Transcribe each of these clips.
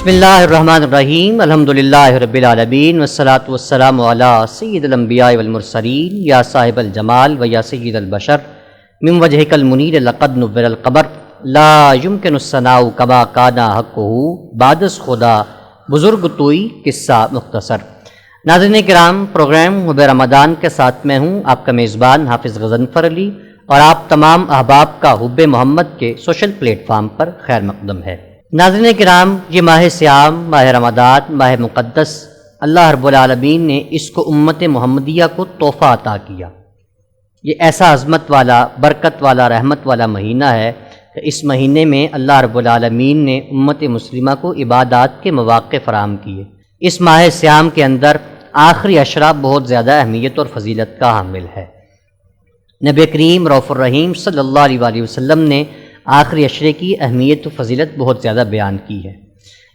بسم اللہ الرحمن الرحیم الحمدللہ رب العالمین والصلاة والسلام علی سید الانبیاء والمرسلین یا صاحب الجمال و یا سید البشر من وجہک المنیر لقد نور القبر لا یمکن الثناء کما کان حقہ بعد از خدا بزرگ توئی قصہ مختصر۔ ناظرین کرام، پروگرام حب رمضان کے ساتھ میں ہوں آپ کا میزبان حافظ غضنفر علی، اور آپ تمام احباب کا حب محمد کے سوشل پلیٹ فارم پر خیر مقدم ہے۔ ناظرین کرام، یہ ماہ صیام، ماہ رمضان، ماہ مقدس، اللہ رب العالمین نے اس کو امت محمدیہ کو تحفہ عطا کیا۔ یہ ایسا عظمت والا، برکت والا، رحمت والا مہینہ ہے کہ اس مہینے میں اللہ رب العالمین نے امت مسلمہ کو عبادات کے مواقع فراہم کیے۔ اس ماہ صیام کے اندر آخری عشرہ بہت زیادہ اہمیت اور فضیلت کا حامل ہے۔ نبی کریم رؤوف الرحیم صلی اللہ علیہ وآلہ وسلم نے آخری عشرے کی اہمیت و فضیلت بہت زیادہ بیان کی ہے۔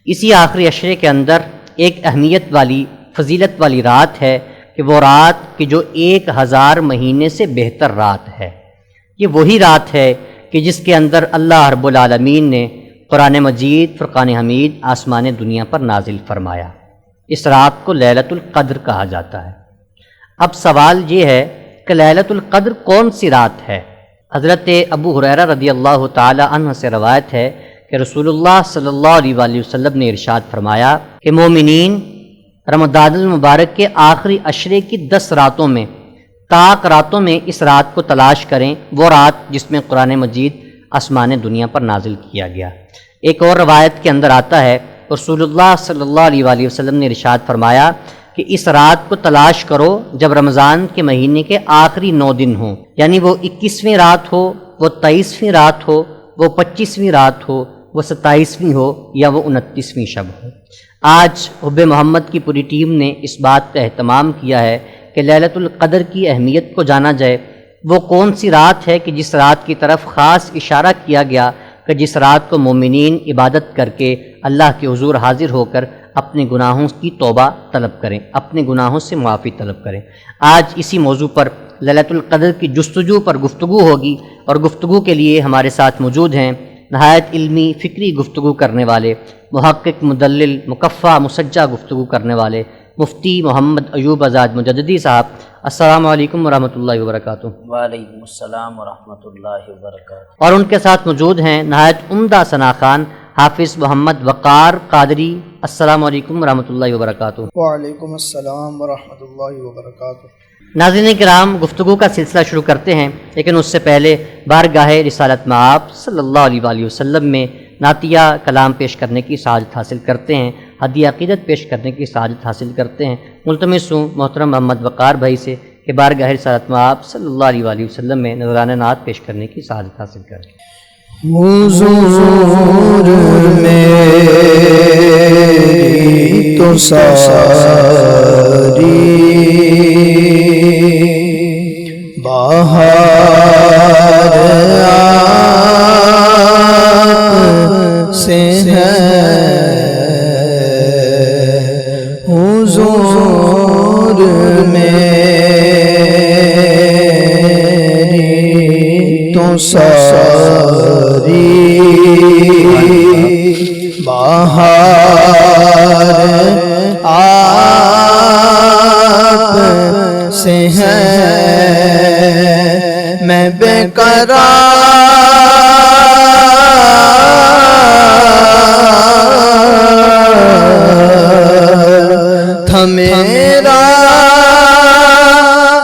اسی آخری عشرے کے اندر ایک اہمیت والی، فضیلت والی رات ہے کہ وہ رات کہ جو 1000 مہینے سے بہتر رات ہے۔ یہ وہی رات ہے کہ جس کے اندر اللہ رب العالمین نے قرآن مجید، فرقان حمید آسمان دنیا پر نازل فرمایا۔ اس رات کو لیلۃ القدر کہا جاتا ہے۔ اب سوال یہ ہے کہ لیلۃ القدر کون سی رات ہے؟ حضرت ابو ہریرہ رضی اللہ تعالی عنہ سے روایت ہے کہ رسول اللہ صلی اللہ علیہ وآلہ وسلم نے ارشاد فرمایا کہ مومنین رمضان المبارک کے آخری عشرے کی 10 راتوں میں، طاق راتوں میں اس رات کو تلاش کریں، وہ رات جس میں قرآن مجید آسمان دنیا پر نازل کیا گیا۔ ایک اور روایت کے اندر آتا ہے رسول اللہ صلی اللہ علیہ وآلہ وسلم نے ارشاد فرمایا کہ اس رات کو تلاش کرو جب رمضان کے مہینے کے آخری 9 دن ہوں، یعنی وہ 21ویں رات ہو، وہ 23ویں رات ہو، وہ 25ویں رات ہو، وہ 27ویں ہو، یا وہ 29ویں شب ہو۔ آج حب محمد کی پوری ٹیم نے اس بات کا اہتمام کیا ہے کہ لیلۃ القدر کی اہمیت کو جانا جائے۔ وہ کون سی رات ہے کہ جس رات کی طرف خاص اشارہ کیا گیا کہ جس رات کو مومنین عبادت کر کے اللہ کے حضور حاضر ہو کر اپنے گناہوں کی توبہ طلب کریں، اپنے گناہوں سے معافی طلب کریں۔ آج اسی موضوع پر لیلۃ القدر کی جستجو پر گفتگو ہوگی، اور گفتگو کے لیے ہمارے ساتھ موجود ہیں نہایت علمی فکری گفتگو کرنے والے، محقق، مدلل، مکفہ، مسجع گفتگو کرنے والے مفتی محمد ایوب آزاد مجددی صاحب۔ السلام علیکم ورحمۃ اللہ وبرکاتہ۔ وعلیکم السلام ورحمۃ اللہ وبرکاتہ۔ اور ان کے ساتھ موجود ہیں نہایت عمدہ ثناخوان حافظ محمد وقار قادری۔ السلام علیکم ورحمۃ اللہ وبرکاتہ۔ وعلیکم السلام ورحمۃ اللہ وبرکاتہ۔ ناظرین کرام، گفتگو کا سلسلہ شروع کرتے ہیں، لیکن اس سے پہلے بارگاہ رسالت مآب صلی اللہ علیہ وآلہ وسلم میں نعتیہ کلام پیش کرنے کی سعادت حاصل کرتے ہیں، ہدیہ عقیدت پیش کرنے کی سعادت حاصل کرتے ہیں۔ ملتمس ہوں محترم محمد وقار بھائی سے کہ بارگاہ رسالت مآب صلی اللہ علیہ وآلہ وسلم میں نذرانہ نعت پیش کرنے کی سعادت حاصل کریں۔ حضور میری تو ساری بہار آپ سے ہے، حضور میری تو ساری بہار آپ سے ہے، میں بے قرار تھا میرا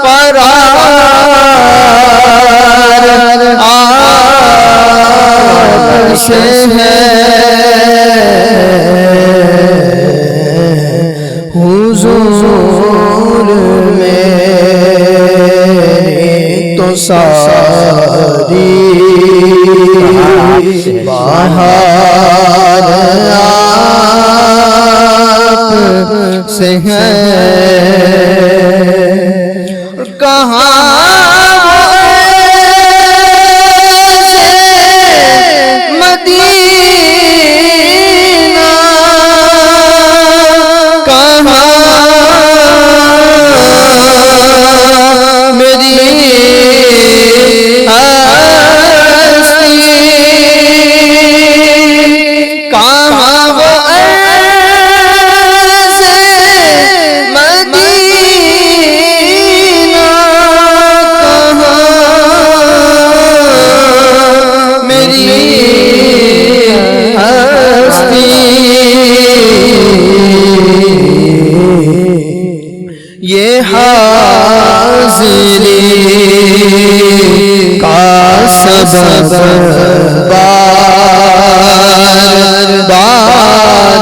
قرار آپ سے ہے، حضور میری تو ساری بہار آپ سے ہے، کہاں کہاں وہ کا سبب بار بار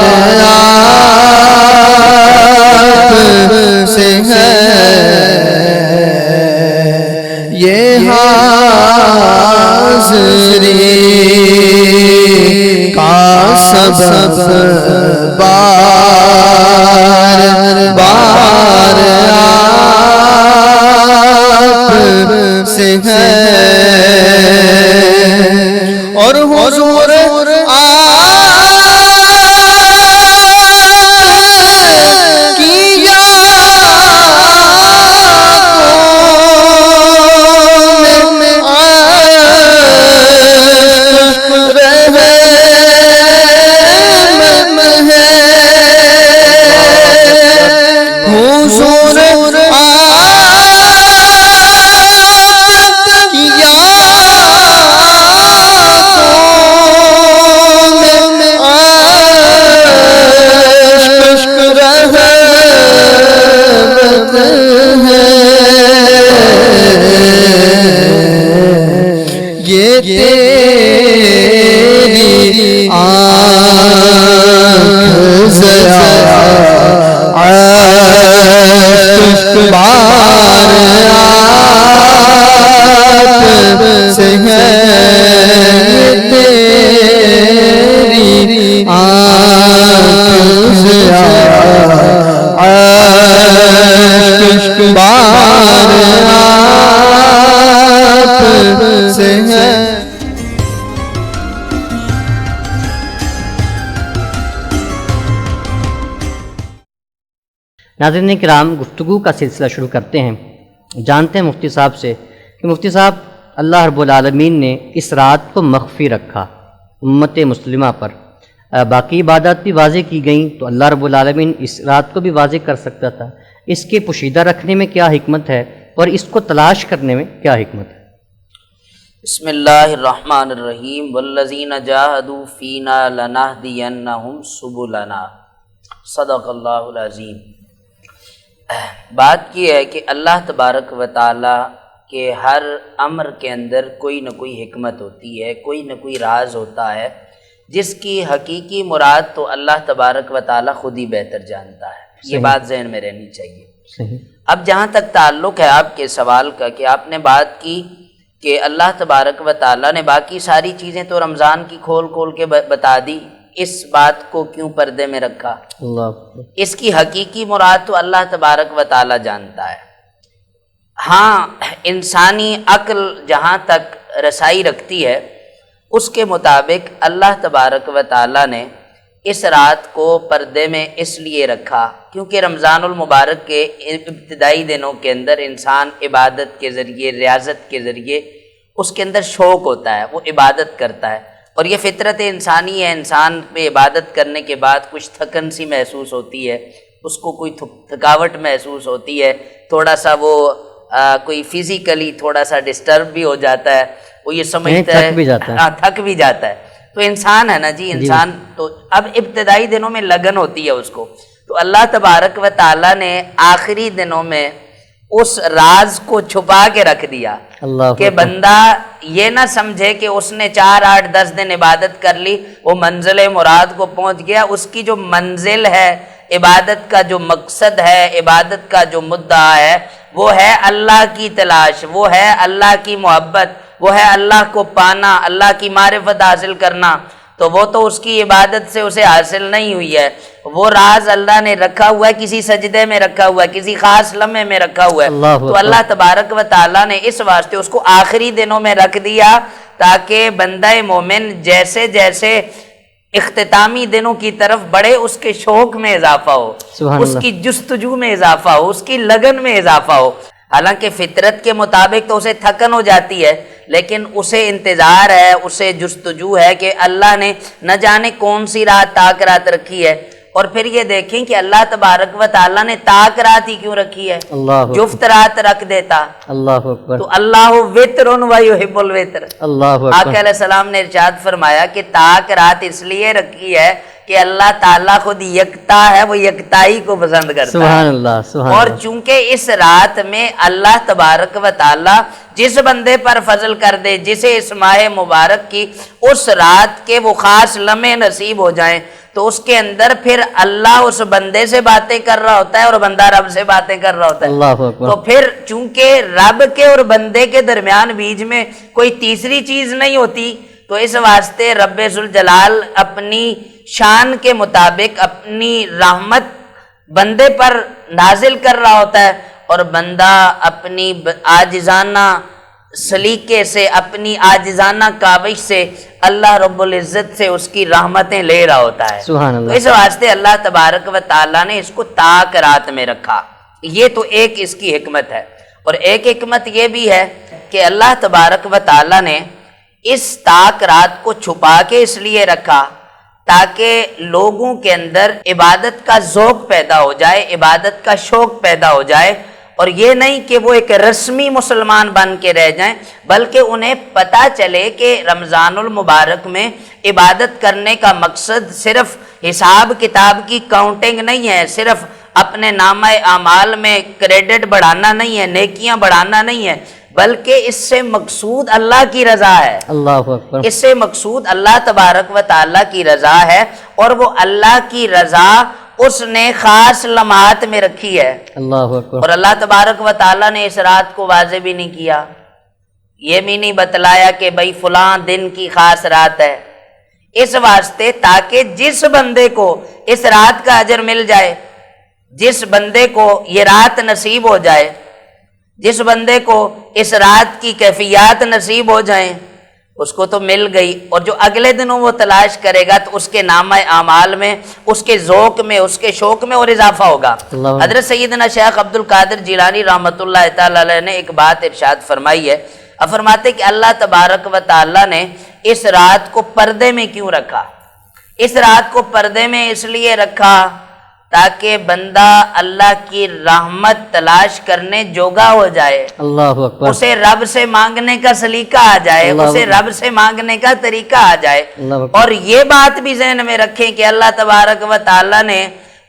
آپ سے ہے، یہ حاضری کا سبب بار بار آپ سے ہے، اور حضور تیری آنکھ ضیا عشق بار آپ سے ہے، تیری آنکھ ضیا عشق بار آپ سے ہے۔ ناظرین کرام، گفتگو کا سلسلہ شروع کرتے ہیں۔ جانتے ہیں مفتی صاحب سے کہ مفتی صاحب، اللہ رب العالمین نے اس رات کو مخفی رکھا امت مسلمہ پر، باقی عبادات بھی واضح کی گئیں، تو اللہ رب العالمین اس رات کو بھی واضح کر سکتا تھا۔ اس کے پوشیدہ رکھنے میں کیا حکمت ہے اور اس کو تلاش کرنے میں کیا حکمت ہے؟ بسم اللہ الرحمن الرحیم، والذین جاہدوا فینا لنہدینہم سبلنا، صدق اللہ العظیم۔ بات یہ ہے کہ اللہ تبارک و تعالی کے ہر امر کے اندر کوئی نہ کوئی حکمت ہوتی ہے، کوئی نہ کوئی راز ہوتا ہے، جس کی حقیقی مراد تو اللہ تبارک و تعالی خود ہی بہتر جانتا ہے۔ یہ بات ذہن میں رہنی چاہیے۔ اب جہاں تک تعلق ہے آپ کے سوال کا کہ آپ نے بات کی کہ اللہ تبارک و تعالی نے باقی ساری چیزیں تو رمضان کی کھول کھول کے بتا دی، اس بات کو کیوں پردے میں رکھا؟ اس کی حقیقی مراد تو اللہ تبارک و تعالی جانتا ہے۔ ہاں، انسانی عقل جہاں تک رسائی رکھتی ہے اس کے مطابق اللہ تبارک و تعالی نے اس رات کو پردے میں اس لیے رکھا کیونکہ رمضان المبارک کے ابتدائی دنوں کے اندر انسان عبادت کے ذریعے، ریاضت کے ذریعے اس کے اندر شوق ہوتا ہے، وہ عبادت کرتا ہے، اور یہ فطرت انسانی ہے۔ انسان پہ عبادت کرنے کے بعد کچھ تھکن سی محسوس ہوتی ہے، اس کو کوئی تھکاوٹ محسوس ہوتی ہے، تھوڑا سا وہ کوئی فزیکلی تھوڑا سا ڈسٹرب بھی ہو جاتا ہے، وہ یہ سمجھتا ہے تھک بھی جاتا ہے۔ تو انسان ہے نا جی، انسان تو اب ابتدائی دنوں میں لگن ہوتی ہے اس کو، تو اللہ تبارک و تعالیٰ نے آخری دنوں میں اس راز کو چھپا کے رکھ دیا کہ بندہ یہ نہ سمجھے کہ اس نے 4 8 10 دن عبادت کر لی، وہ منزل مراد کو پہنچ گیا۔ اس کی جو منزل ہے، عبادت کا جو مقصد ہے، عبادت کا جو مدعا ہے، وہ ہے اللہ کی تلاش، وہ ہے اللہ کی محبت، وہ ہے اللہ کو پانا، اللہ کی معرفت حاصل کرنا۔ تو وہ تو اس کی عبادت سے اسے حاصل نہیں ہوئی ہے، وہ راز اللہ نے رکھا ہوا ہے، کسی سجدے میں رکھا ہوا ہے، کسی خاص لمحے میں رکھا ہوا ہے۔ تو اللہ تبارک و تعالیٰ نے اس واسطے اس کو آخری دنوں میں رکھ دیا تاکہ بندہ مومن جیسے جیسے اختتامی دنوں کی طرف بڑھے اس کے شوق میں اضافہ ہو، اس کی جستجو میں اضافہ ہو، اس کی لگن میں اضافہ ہو۔ حالانکہ فطرت کے مطابق تو اسے تھکن ہو جاتی ہے، لیکن اسے انتظار ہے، اسے جستجو ہے کہ اللہ نے نہ جانے کون سی رات تاک رات رکھی ہے۔ اور پھر یہ دیکھیں کہ اللہ تبارک و تعالیٰ نے تاک رات ہی کیوں رکھی ہے، جفت رات رکھ دیتا۔ تو اللہ وتر و یحب الوتر، آقا علیہ السلام نے ارشاد فرمایا کہ تاک رات اس لیے رکھی ہے کہ اللہ تعالیٰ خود یکتا ہے، وہ یکتائی کو پسند کرتا سبحان ہے۔ اللہ سبحان اور اللہ۔ چونکہ اس رات میں اللہ تبارک و تعالیٰ جس بندے پر فضل کر دے، جسے اس ماہ مبارک کی اس رات کے وہ خاص لمحے نصیب ہو جائیں، تو اس کے اندر پھر اللہ اس بندے سے باتیں کر رہا ہوتا ہے اور بندہ رب سے باتیں کر رہا ہوتا ہے۔ اللہ اکبر۔ تو پھر چونکہ رب کے اور بندے کے درمیان بیچ میں کوئی تیسری چیز نہیں ہوتی، تو اس واسطے رب ذوالجلال اپنی شان کے مطابق اپنی رحمت بندے پر نازل کر رہا ہوتا ہے، اور بندہ اپنی عاجزانہ سلیقے سے، اپنی عاجزانہ کاوش سے اللہ رب العزت سے اس کی رحمتیں لے رہا ہوتا ہے۔ سبحان تو اللہ۔ اس واسطے اللہ تبارک و تعالیٰ نے اس کو تاک رات میں رکھا۔ یہ تو ایک اس کی حکمت ہے، اور ایک حکمت یہ بھی ہے کہ اللہ تبارک و تعالیٰ نے اس تاک رات کو چھپا کے اس لیے رکھا تاکہ لوگوں کے اندر عبادت کا ذوق پیدا ہو جائے، عبادت کا شوق پیدا ہو جائے، اور یہ نہیں کہ وہ ایک رسمی مسلمان بن کے رہ جائیں، بلکہ انہیں پتہ چلے کہ رمضان المبارک میں عبادت کرنے کا مقصد صرف حساب کتاب کی کاؤنٹنگ نہیں ہے، صرف اپنے نامہ اعمال میں کریڈٹ بڑھانا نہیں ہے، نیکیاں بڑھانا نہیں ہے، بلکہ اس سے مقصود اللہ کی رضا ہے۔ اللہ اکبر۔ اس سے مقصود اللہ تبارک و تعالیٰ کی رضا ہے، اور وہ اللہ کی رضا اس نے خاص لمحات میں رکھی ہے۔ اللہ اکبر۔ اور اللہ تبارک و تعالیٰ نے اس رات کو واضح بھی نہیں کیا، یہ بھی نہیں بتلایا کہ بھئی فلاں دن کی خاص رات ہے، اس واسطے تاکہ جس بندے کو اس رات کا اجر مل جائے، جس بندے کو یہ رات نصیب ہو جائے، جس بندے کو اس رات کی کیفیات نصیب ہو جائیں، اس کو تو مل گئی، اور جو اگلے دنوں وہ تلاش کرے گا تو اس کے نامہ اعمال میں، اس کے ذوق میں، اس کے شوق میں اور اضافہ ہوگا۔ اللہ۔ حضرت سیدنا شیخ عبد القادر جیلانی رحمۃ اللہ تعالی علیہ نے ایک بات ارشاد فرمائی ہے، فرماتے کہ اللہ تبارک و تعالی نے اس رات کو پردے میں کیوں رکھا؟ اس رات کو پردے میں اس لیے رکھا تاکہ بندہ اللہ کی رحمت تلاش کرنے جوگا ہو جائے، اللہ اکبر۔ اسے رب سے مانگنے کا سلیقہ آ جائے، اللہ اسے اکبر۔ رب سے مانگنے کا طریقہ آ جائے، اللہ اکبر۔ اور یہ بات بھی ذہن میں رکھیں کہ اللہ تبارک و تعالی نے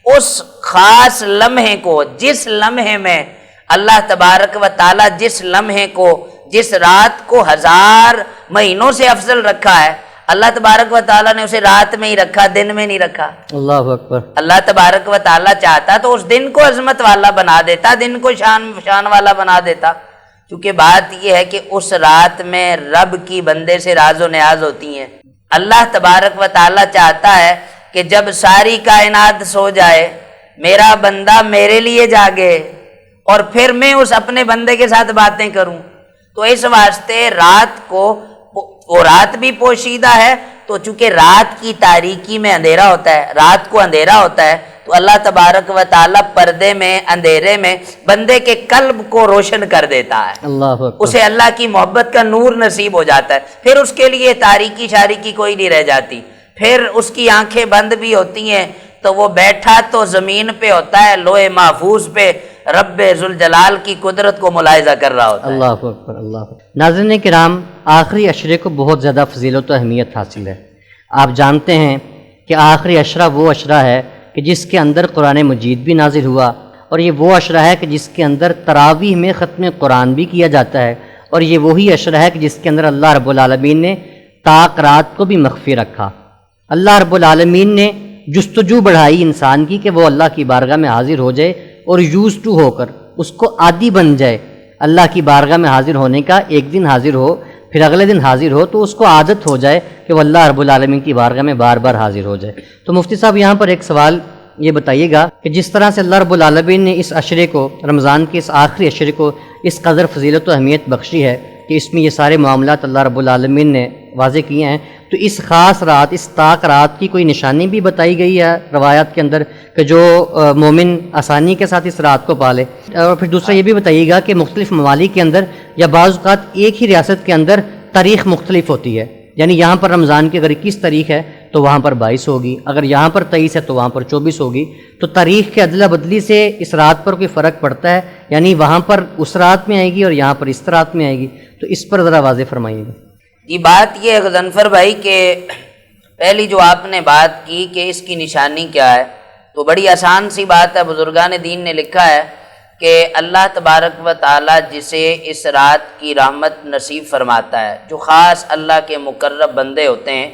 اس خاص لمحے کو، جس لمحے میں اللہ تبارک و تعالی جس لمحے کو، جس رات کو 1000 مہینوں سے افضل رکھا ہے، اللہ تبارک و تعالیٰ نے اسے رات میں ہی رکھا، دن میں نہیں رکھا۔ اللہ اکبر۔ اللہ تبارک و تعالیٰ چاہتا تو اس دن کو عظمت والا بنا دیتا، دن کو شان والا بنا دیتا، کیونکہ بات یہ ہے کہ اس رات میں رب کی بندے سے راز و نیاز ہوتی ہیں۔ اللہ تبارک و تعالیٰ چاہتا ہے کہ جب ساری کائنات سو جائے، میرا بندہ میرے لیے جاگے، اور پھر میں اس اپنے بندے کے ساتھ باتیں کروں۔ تو اس واسطے رات کو، وہ رات بھی پوشیدہ ہے، تو چونکہ رات کی تاریکی میں اندھیرا ہوتا ہے، رات کو اندھیرا ہوتا ہے، تو اللہ تبارک و تعالیٰ پردے میں، اندھیرے میں بندے کے قلب کو روشن کر دیتا ہے، اللہ اکبر۔ اسے اللہ کی محبت کا نور نصیب ہو جاتا ہے، پھر اس کے لیے تاریکی شاریکی کوئی نہیں رہ جاتی، پھر اس کی آنکھیں بند بھی ہوتی ہیں، تو وہ بیٹھا تو زمین پہ ہوتا ہے، لوح محفوظ پہ رب ذوالجلال کی قدرت کو ملاحظہ کر رہا ہوتا ہے۔ اللہ اکبر۔ اللہ اکبر۔ ناظرین کرام، آخری عشرے کو بہت زیادہ فضیلت و اہمیت حاصل ہے۔ آپ جانتے ہیں کہ آخری عشرہ وہ عشرہ ہے کہ جس کے اندر قرآن مجید بھی نازل ہوا، اور یہ وہ عشرہ ہے کہ جس کے اندر تراویح میں ختم قرآن بھی کیا جاتا ہے، اور یہ وہی عشرہ ہے کہ جس کے اندر اللہ رب العالمین نے طاق رات کو بھی مخفی رکھا۔ اللہ رب العالمین نے جستجو بڑھائی انسان کی کہ وہ اللہ کی بارگاہ میں حاضر ہو جائے، اور یوز ٹو ہو کر اس کو عادی بن جائے اللہ کی بارگاہ میں حاضر ہونے کا۔ ایک دن حاضر ہو، پھر اگلے دن حاضر ہو، تو اس کو عادت ہو جائے کہ وہ اللہ رب العالمین کی بارگاہ میں بار بار حاضر ہو جائے۔ تو مفتی صاحب یہاں پر ایک سوال یہ بتائیے گا کہ جس طرح سے اللہ رب العالمین نے اس عشرے کو، رمضان کے اس آخری عشرے کو اس قدر فضیلت و اہمیت بخشی ہے کہ اس میں یہ سارے معاملات اللہ رب العالمین نے واضح کیے ہیں، تو اس خاص رات، اس طاق رات کی کوئی نشانی بھی بتائی گئی ہے روایات کے اندر کہ جو مومن آسانی کے ساتھ اس رات کو پالے؟ اور پھر دوسرا یہ بھی بتائیے گا کہ مختلف ممالک کے اندر یا بعض اوقات ایک ہی ریاست کے اندر تاریخ مختلف ہوتی ہے، یعنی یہاں پر رمضان کی اگر 21 تاریخ ہے تو وہاں پر 22 ہوگی، اگر یہاں پر 23 ہے تو وہاں پر 24 ہوگی، تو تاریخ کے ادلا بدلی سے اس رات پر کوئی فرق پڑتا ہے؟ یعنی وہاں پر اس رات میں آئے گی اور یہاں پر اس رات میں آئے گی، تو اس پر ذرا واضح فرمائیے گا۔ یہ بات یہ ہے غضنفر بھائی کہ پہلی جو آپ نے بات کی کہ اس کی نشانی کیا ہے، تو بڑی آسان سی بات ہے، بزرگان دین نے لکھا ہے کہ اللہ تبارک و تعالی جسے اس رات کی رحمت نصیب فرماتا ہے، جو خاص اللہ کے مقرب بندے ہوتے ہیں،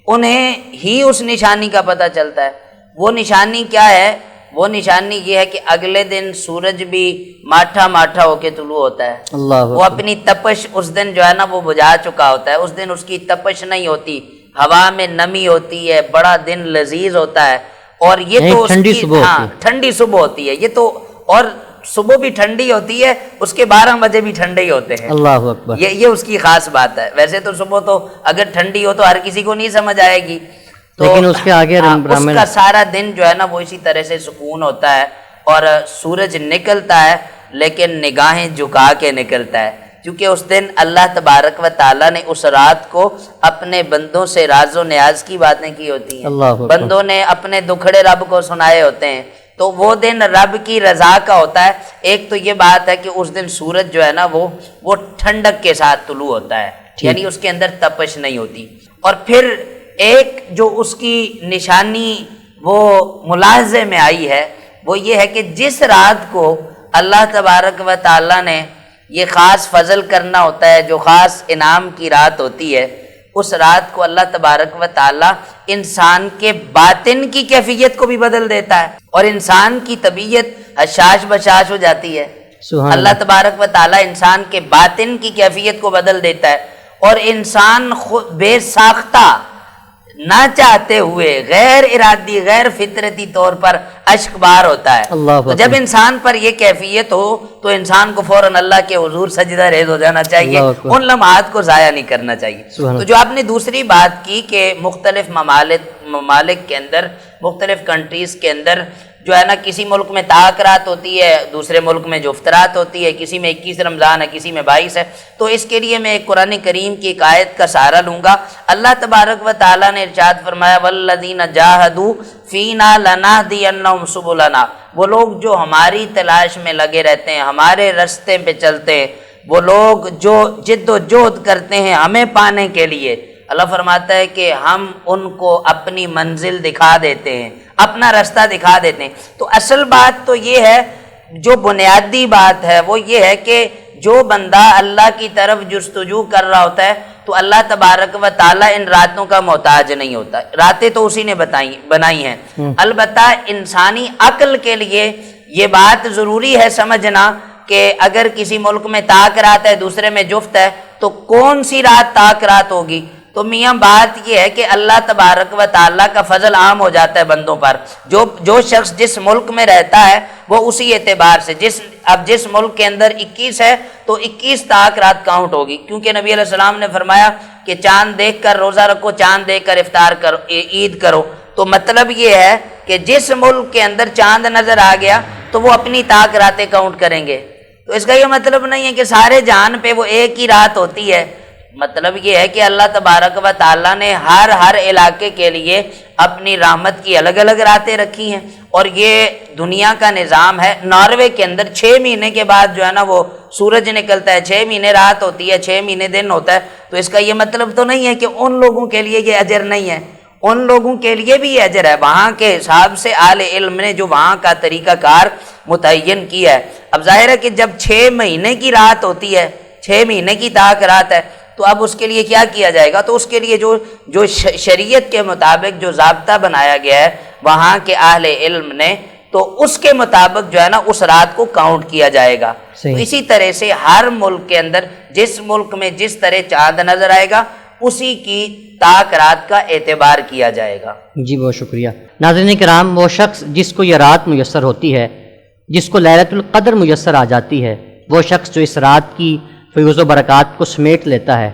انہیں ہی اس نشانی کا پتہ چلتا ہے۔ وہ نشانی کیا ہے؟ وہ نشانی یہ ہے کہ اگلے دن سورج بھی ماٹھا ماٹھا ہو کے طلوع ہوتا ہے، اللہ وہ اپنی تپش اس دن جو ہے نا وہ بجھا چکا ہوتا ہے، اس دن اس کی تپش نہیں ہوتی، ہوا میں نمی ہوتی ہے، بڑا دن لذیذ ہوتا ہے، اور یہ تو ٹھنڈی صبح ہوتی ہے، ٹھنڈی صبح ہوتی ہے یہ تو، اور صبح بھی ٹھنڈی ہوتی ہے، اس کے 12 بجے بھی ٹھنڈے ہی ہوتے ہیں، اللہ اکبر، یہ اس کی خاص بات ہے۔ ویسے تو صبح تو اگر ٹھنڈی ہو تو ہر کسی کو نہیں سمجھ آئے گی، تو لیکن اس کے آگے اس کا سارا دن جو ہے نا وہ اسی طرح سے سکون ہوتا ہے، اور سورج نکلتا ہے لیکن نگاہیں جھکا کے نکلتا ہے، کیونکہ اس دن اللہ تبارک و تعالیٰ نے اس رات کو اپنے بندوں سے راز و نیاز کی باتیں کی ہوتی ہیں، اللہ اکبر، بندوں نے اپنے دکھڑے رب کو سنائے ہوتے ہیں، تو وہ دن رب کی رضا کا ہوتا ہے۔ ایک تو یہ بات ہے کہ اس دن سورج جو ہے نا وہ ٹھنڈک کے ساتھ طلوع ہوتا ہے، یعنی اس کے اندر تپش نہیں ہوتی، اور پھر ایک جو اس کی نشانی وہ ملاحظے میں آئی ہے وہ یہ ہے کہ جس رات کو اللہ تبارک و تعالیٰ نے یہ خاص فضل کرنا ہوتا ہے، جو خاص انعام کی رات ہوتی ہے، اس رات کو اللہ تبارک و تعالیٰ انسان کے باطن کی کیفیت کو بھی بدل دیتا ہے، اور انسان کی طبیعت حشاش بشاش ہو جاتی ہے۔ سبحان اللہ تبارک و تعالیٰ انسان کے باطن کی کیفیت کو بدل دیتا ہے، اور انسان خود بے ساختہ نہ چاہتے ہوئے غیر ارادی غیر فطرتی طور پر اشک بار ہوتا ہے۔ اللہ تو جب انسان پر یہ کیفیت ہو تو انسان کو فوراً اللہ کے حضور سجدہ ریز ہو جانا چاہیے، اللہ اکبر، ان لمحات کو ضائع نہیں کرنا چاہیے۔ سبحان تو جو آپ نے دوسری بات کی کہ مختلف ممالک کے اندر، مختلف کنٹریز کے اندر جو ہے نا کسی ملک میں تاخرات ہوتی ہے، دوسرے ملک میں جو افطرات ہوتی ہے، کسی میں 21 رمضان ہے، کسی میں 22 ہے، تو اس کے لیے میں ایک قرآن کریم کی ایک آیت کا سہارا لوں گا۔ اللہ تبارک و تعالیٰ نے ارشاد فرمایا والذین جاہدوا فینا لنہدینہم سبلنا، وہ لوگ جو ہماری تلاش میں لگے رہتے ہیں، ہمارے رستے پہ چلتے ہیں، وہ لوگ جو جد و جہد کرتے ہیں ہمیں پانے کے لیے، اللہ فرماتا ہے کہ ہم ان کو اپنی منزل دکھا دیتے ہیں، اپنا رستہ دکھا دیتے ہیں۔ تو اصل بات تو یہ ہے، جو بنیادی بات ہے وہ یہ ہے کہ جو بندہ اللہ کی طرف جستجو کر رہا ہوتا ہے تو اللہ تبارک و تعالیٰ ان راتوں کا محتاج نہیں ہوتا، راتیں تو اسی نے بنائی ہیں۔ البتہ انسانی عقل کے لیے یہ بات ضروری ہے سمجھنا کہ اگر کسی ملک میں تاک رات ہے، دوسرے میں جفت ہے، تو کون سی رات تاک رات ہوگی؟ تو میاں بات یہ ہے کہ اللہ تبارک و تعالیٰ کا فضل عام ہو جاتا ہے بندوں پر، جو شخص جس ملک میں رہتا ہے وہ اسی اعتبار سے اب جس ملک کے اندر 21 ہے تو 21 تاک رات کاؤنٹ ہوگی، کیونکہ نبی علیہ السلام نے فرمایا کہ چاند دیکھ کر روزہ رکھو، چاند دیکھ کر افطار کرو، عید کرو۔ تو مطلب یہ ہے کہ جس ملک کے اندر چاند نظر آ گیا تو وہ اپنی تاک راتیں کاؤنٹ کریں گے۔ تو اس کا یہ مطلب نہیں ہے کہ سارے جہان پہ وہ ایک ہی رات ہوتی ہے، مطلب یہ ہے کہ اللہ تبارک و تعالیٰ نے ہر علاقے کے لیے اپنی رحمت کی الگ الگ راتیں رکھی ہیں، اور یہ دنیا کا نظام ہے۔ ناروے کے اندر 6 مہینے کے بعد جو ہے نا وہ سورج نکلتا ہے، 6 مہینے رات ہوتی ہے، 6 مہینے دن ہوتا ہے۔ تو اس کا یہ مطلب تو نہیں ہے کہ ان لوگوں کے لیے یہ اجر نہیں ہے، ان لوگوں کے لیے بھی یہ اجر ہے، وہاں کے حساب سے اہل علم نے جو وہاں کا طریقہ کار متعین کیا ہے۔ اب ظاہر ہے کہ جب 6 مہینے کی رات ہوتی ہے، 6 مہینے کی تاک رات ہے، تو اب اس کے لیے کیا کیا جائے گا؟ تو اس کے لیے جو شریعت کے مطابق جو ضابطہ بنایا گیا ہے وہاں کے اہل علم نے، تو اس کے مطابق جو ہے نا اس رات کو کاؤنٹ کیا جائے گا۔ تو اسی طرح سے ہر ملک کے اندر جس ملک میں جس طرح چاند نظر آئے گا اسی کی تاک رات کا اعتبار کیا جائے گا۔ جی بہت شکریہ۔ ناظرین کرام، وہ شخص جس کو یہ رات میسر ہوتی ہے، جس کو لیلۃ القدر میسر آ جاتی ہے، وہ شخص جو اس رات کی فیوز و برکات کو سمیٹ لیتا ہے،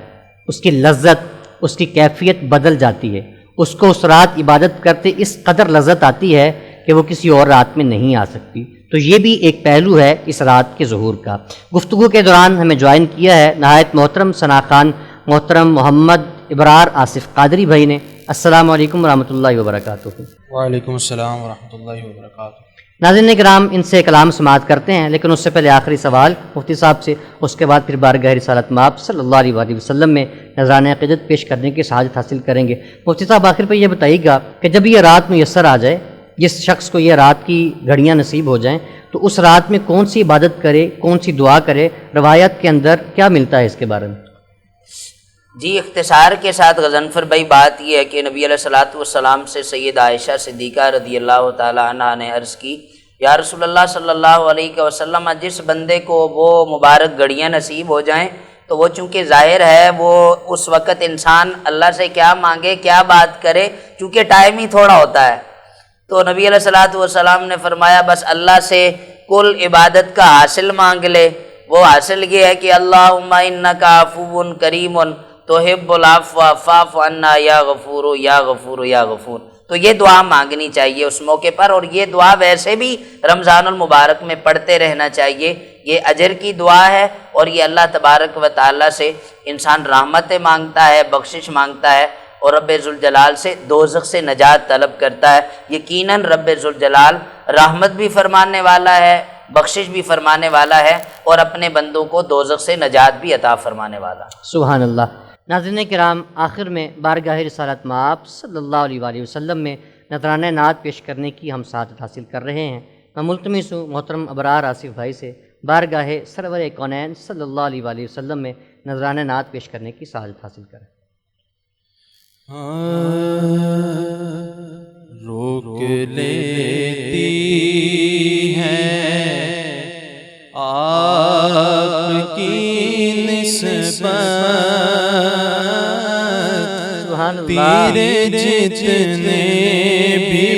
اس کی لذت، اس کی کیفیت بدل جاتی ہے، اس کو اس رات عبادت کرتے اس قدر لذت آتی ہے کہ وہ کسی اور رات میں نہیں آ سکتی۔ تو یہ بھی ایک پہلو ہے اس رات کے ظہور کا۔ گفتگو کے دوران ہمیں جوائن کیا ہے نہایت محترم ثنا خان محترم محمد ابرار آصف قادری بھائی نے۔ السلام علیکم ورحمۃ اللہ وبرکاتہ۔ وعلیکم السلام ورحمۃ اللہ وبرکاتہ۔ ناظرین کرام، ان سے کلام سماعت کرتے ہیں، لیکن اس سے پہلے آخری سوال مفتی صاحب سے، اس کے بعد پھر بارگاہ رسالت مآب صلی اللہ علیہ وآلہ وسلم میں نذرانہ عقیدت پیش کرنے کی سعادت حاصل کریں گے۔ مفتی صاحب آخر پہ یہ بتائیے گا کہ جب یہ رات میسر آ جائے، جس شخص کو یہ رات کی گھڑیاں نصیب ہو جائیں، تو اس رات میں کون سی عبادت کرے، کون سی دعا کرے، روایت کے اندر کیا ملتا ہے اس کے بارے میں؟ جی اختصار کے ساتھ غضنفر بھائی بات یہ ہے کہ نبی علیہ الصلوۃ والسلام سے سید عائشہ صدیقہ رضی اللہ تعالی عنہا نے عرض کی، یا رسول اللہ صلی اللہ علیہ وسلم، جس بندے کو وہ مبارک گھڑیاں نصیب ہو جائیں تو وہ چونکہ ظاہر ہے وہ اس وقت انسان اللہ سے کیا مانگے، کیا بات کرے، چونکہ ٹائم ہی تھوڑا ہوتا ہے، تو نبی علیہ الصلوۃ والسلام نے فرمایا بس اللہ سے کل عبادت کا حاصل مانگ لے۔ وہ حاصل یہ ہے کہ اللہم انک عفو کریم تحب العفو فاعف عنا یا غفور یا غفور یا غفور، تو یہ دعا مانگنی چاہیے اس موقع پر، اور یہ دعا ویسے بھی رمضان المبارک میں پڑھتے رہنا چاہیے۔ یہ اجر کی دعا ہے، اور یہ اللہ تبارک و تعالیٰ سے انسان رحمتیں مانگتا ہے، بخشش مانگتا ہے، اور رب ذوالجلال سے دوزخ سے نجات طلب کرتا ہے۔ یقیناً رب ذوالجلال رحمت بھی فرمانے والا ہے، بخشش بھی فرمانے والا ہے، اور اپنے بندوں کو دوزخ سے نجات بھی عطا فرمانے والا۔ سبحان اللہ۔ ناظرین کرام، آخر میں بارگاہ رسالت مآب صلی اللہ علیہ وآلہ وسلم میں نذرانہ نعت پیش کرنے کی ہم سعادت حاصل کر رہے ہیں۔ میں ملتمس ہوں محترم ابرار آصف بھائی سے بارگاہ سرور کونین صلی اللہ علیہ وآلہ وسلم میں نذرانہ نعت پیش کرنے کی سعادت حاصل کریں۔ روک لیتی ہے آپ کی نسبت تیرے جتنے بھی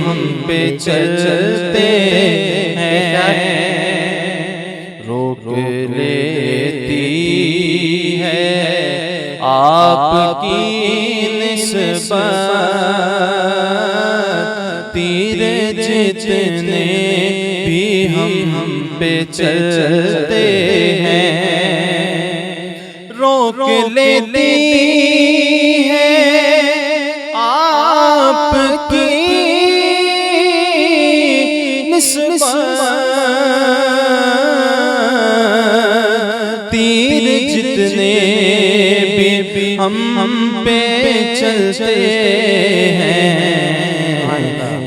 ہم پہ چلتے ہیں، روک لیتی ہے آپ کی نسبت تیرے جتنے بھی ہم پہ چلتے ہیں، روک لیتی آپ کی نسبت تیر جتنے بھی ہم پہ چلتے ہیں،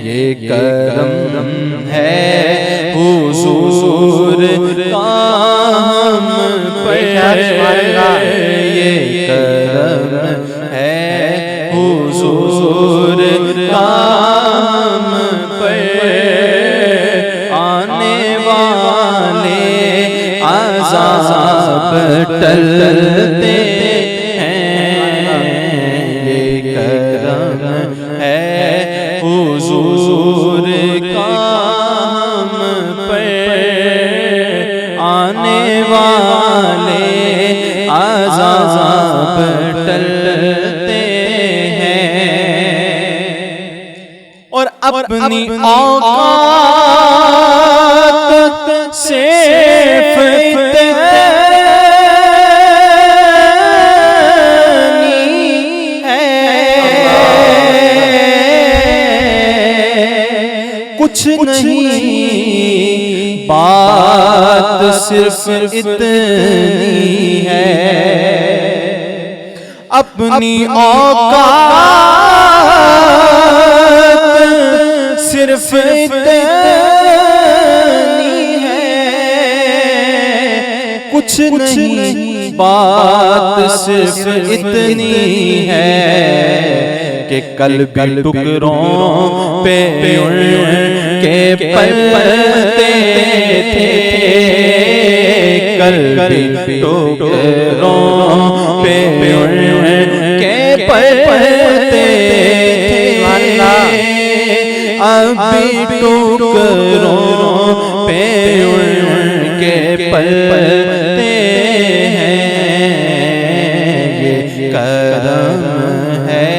یہ کرم ہے حضور کا ہم پر، یہ کرم ہے حضور کا ہم پر، آنے والے عذاب ٹلتے ہیں، یہ کرم ہے حضور کا ہم پر، آنے والے عذاب ٹلتے ہیں، اور اپنی اوقات سے کچھ نہیں، بات صرف اتنی ہے، اپنی اوقات صرف اتنی ہے، کچھ نہیں، بات صرف اتنی ہے کہ کل بھی ٹکڑوں پہ ان کے پلتے تھے، کل بھی ٹکڑوں پہ ان کے پلتے تھے، اب بھی ٹکڑوں پہ ان کے پلتے ہیں، یہ کرم ہے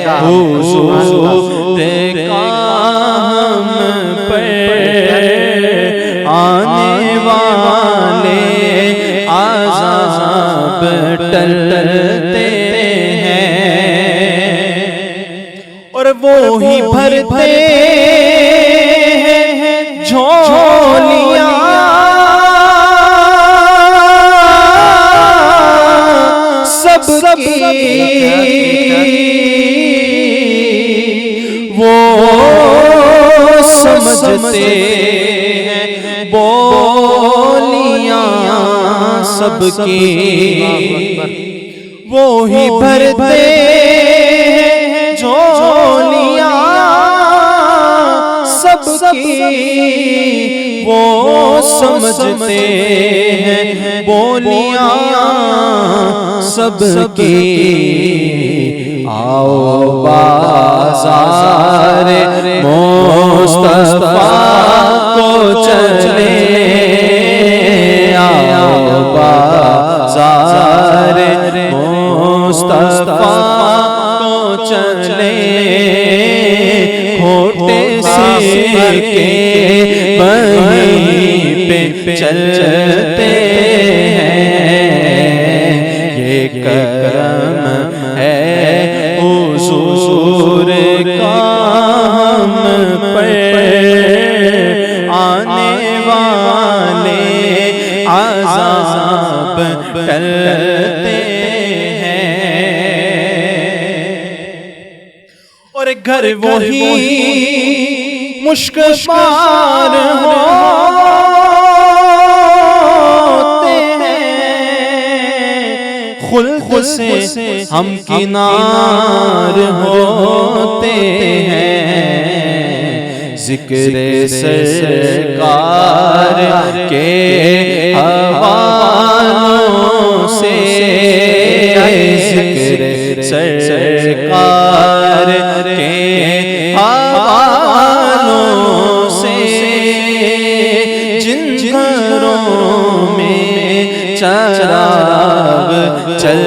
حضور کا ہم پر، آنے والے عذاب ٹلتے ہیں، اور وہی بھرتے ہیں کی وہ سمجھتے ہیں بولیاں سب کی وہی بھرتے ہیں جھولیاں سب کی وہ سمجھتے ہیں بولیاں سب کی آؤ بازار مصطفیٰ کو چلے آؤ بازار مصطفیٰ کو چلے کھوٹے سکے وہیں پہ چلتے ہیں یہ کرم ہے حضور کا ہم پر آنے والے عذاب ٹلتے ہیں اور گھر وہی مشک بار ہوتے ہیں خلد سے ہم کنار ہوتے ہیں ذکر سرکار کے حوالوں سے ذکر سرکار کے حوالوں سے جن گھروں میں چراغ چل